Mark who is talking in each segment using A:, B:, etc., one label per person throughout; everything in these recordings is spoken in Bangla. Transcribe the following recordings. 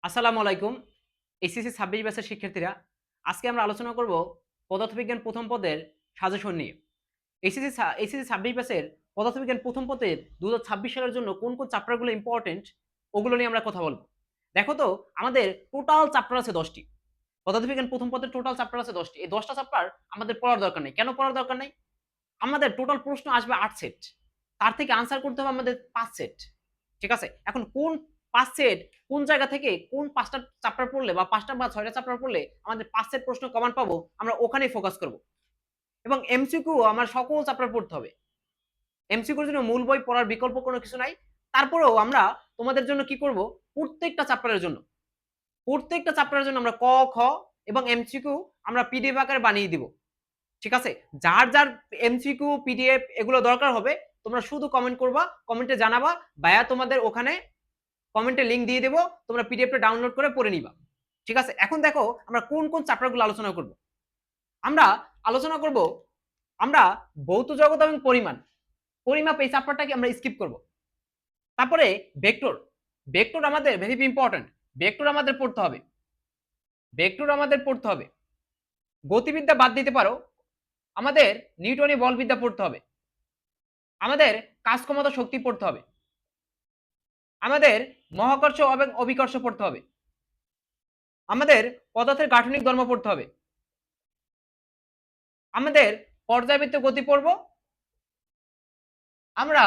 A: আসসালামু আলাইকুম। এইচএসসি 26 ব্যাচের শিক্ষার্থীরা, আজকে আমরা আলোচনা করব পদার্থবিজ্ঞান প্রথম পদের সাজেশন নিয়ে। এইচএসসি 26 ব্যাচের পদার্থবিজ্ঞান প্রথম পদের 2026 সালের জন্য কোন চ্যাপ্টারগুলো ইম্পর্টেন্ট ওগুলো নিয়ে আমরা কথা বলব। দেখো তো, আমাদের টোটাল চ্যাপ্টার আছে 10 টি। পদার্থবিজ্ঞান প্রথম পদের টোটাল চ্যাপ্টার আছে 10 টি। এই 10 টা চ্যাপ্টার আমাদের পড়ার দরকার নেই। কেন পড়ার দরকার নেই? আমাদের টোটাল প্রশ্ন আসবে 8 সেট। তার থেকে আনসার করতে হবে আমাদের 5 সেট। ঠিক আছে? এখন কোন 5 সেট কোন জায়গা থেকে কোন 5 টা চ্যাপ্টার পড়লে বা 5 টা বা 6 টা চ্যাপ্টার পড়লে আমাদের 5 সেট প্রশ্ন কমন পাবো, আমরা ওখানেই ফোকাস করব। এবং এমসিকিউ আমার সকল চ্যাপ্টার পড়তে হবে। এমসিকিউর জন্য মূল বই পড়ার বিকল্প কোনো কিছু নাই। তারপরেও আমরা তোমাদের জন্য কি করব? প্রত্যেকটা চ্যাপ্টারের জন্য আমরা ক, খ এবং এমসিকিউ আমরা পিডিএফ আকারে বানিয়ে দিব। ঠিক আছে? যার যার এমসিকিউ পিডিএফ এগুলো দরকার হবে, তোমরা শুধু কমেন্ট করবা, কমেন্টে জানাবা, ভাইয়া তোমাদের ওখানে কমেন্টে লিংক দিয়ে দেব, তোমরা পিডিএফটা ডাউনলোড করে পড়ে নিবা। ঠিক আছে? এখন দেখো আমরা কোন চ্যাপ্টারগুলো আলোচনা করব। আমরা আলোচনা করব আমরা ভৌত জগৎ এবং পরিমাপ এই চ্যাপ্টারটাকে আমরা স্কিপ করব। তারপরে ভেক্টর। ভেক্টর আমাদের ভেরি ইম্পর্টেন্ট। ভেক্টর আমাদের পড়তে হবে। গতিবিদ্যা বাদ দিতে পারো, আমাদের নিউটনি বলবিদ্যা পড়তে হবে। আমাদের কাজ ক্ষমতা শক্তি পড়তে হবে। আমাদের মহাকর্ষ এবং অভিকর্ষ পড়তে হবে। আমাদের পদার্থের গাঠনিক ধর্ম পড়তে হবে। আমাদের পর্যায়বৃত্ত গতি পড়ব। আমরা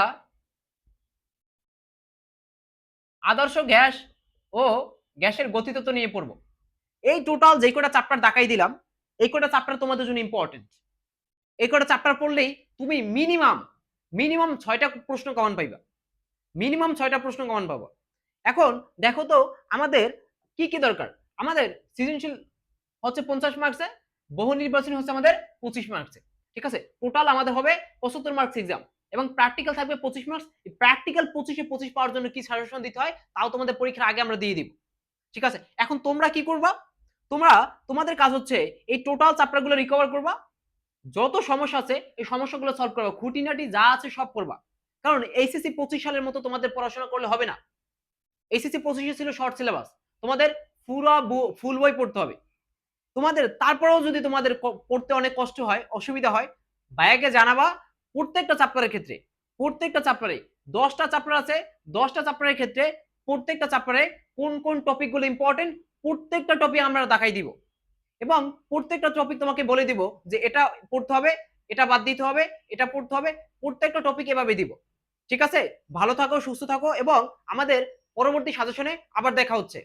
A: আদর্শ গ্যাস ও গ্যাসের গতিতত্ত্ব নিয়ে পড়ব। এই টোটাল যে কটা চ্যাপ্টার দেখাই দিলাম, এই কটা চ্যাপ্টার তোমাদের জন্য ইম্পর্টেন্ট। এই কটা চ্যাপ্টার পড়লেই তুমি মিনিমাম 6টা প্রশ্ন কমন পাইবা। এখন দেখো তো, আমাদের কি কি দরকার। আমাদের সৃজনশীল হচ্ছে 50 মার্কসে, বহু নির্বাচনী হচ্ছে আমাদের 25 মার্কসে। ঠিক আছে? টোটাল আমাদের হবে 75 মার্কস এক্সাম এবং প্র্যাকটিক্যাল থাকবে 25 মার্কস। প্র্যাকটিক্যাল 25-এ 25 পাওয়ার জন্য কি সাজেশন দিতে হয় তাও তোমাদের পরীক্ষার আগে আমরা দিয়ে দিব। ঠিক আছে? এখন তোমরা কি করবা? তোমাদের কাজ হচ্ছে এই টোটাল চ্যাপ্টারগুলো রিকভার করবা। যত সমস্যা আছে এই সমস্যাগুলো সলভ করবা, খুঁটিনাটি যা আছে সব করবা। কারণ এইচএসসি 25 সালের মতো তোমাদের পড়াশোনা করলে হবে না। এইচএসসি 25 ছিল শর্ট সিলেবাস, তোমাদের পুরো ফুল বই পড়তে হবে। তোমাদের তারপরেও যদি তোমাদের পড়তে অনেক কষ্ট হয়, অসুবিধা হয়, ভাইয়াকে জানাবা। প্রত্যেকটা চ্যাপ্টারে 10টা চ্যাপ্টার আছে। 10টা চ্যাপ্টারের ক্ষেত্রে প্রত্যেকটা চ্যাপ্টারে কোন টপিকগুলো ইম্পর্টেন্ট প্রত্যেকটা টপিক আমরা দেখাই দিব এবং প্রত্যেকটা টপিক তোমাকে বলে দিব যে এটা পড়তে হবে, এটা বাদ দিতে হবে, এটা পড়তে হবে। প্রত্যেকটা টপিক এভাবে দিব। ঠিক আছে? ভালো থাকো, সুস্থ থাকো এবং আমাদের পরবর্তী সাজেশনে আবার দেখা হচ্ছে।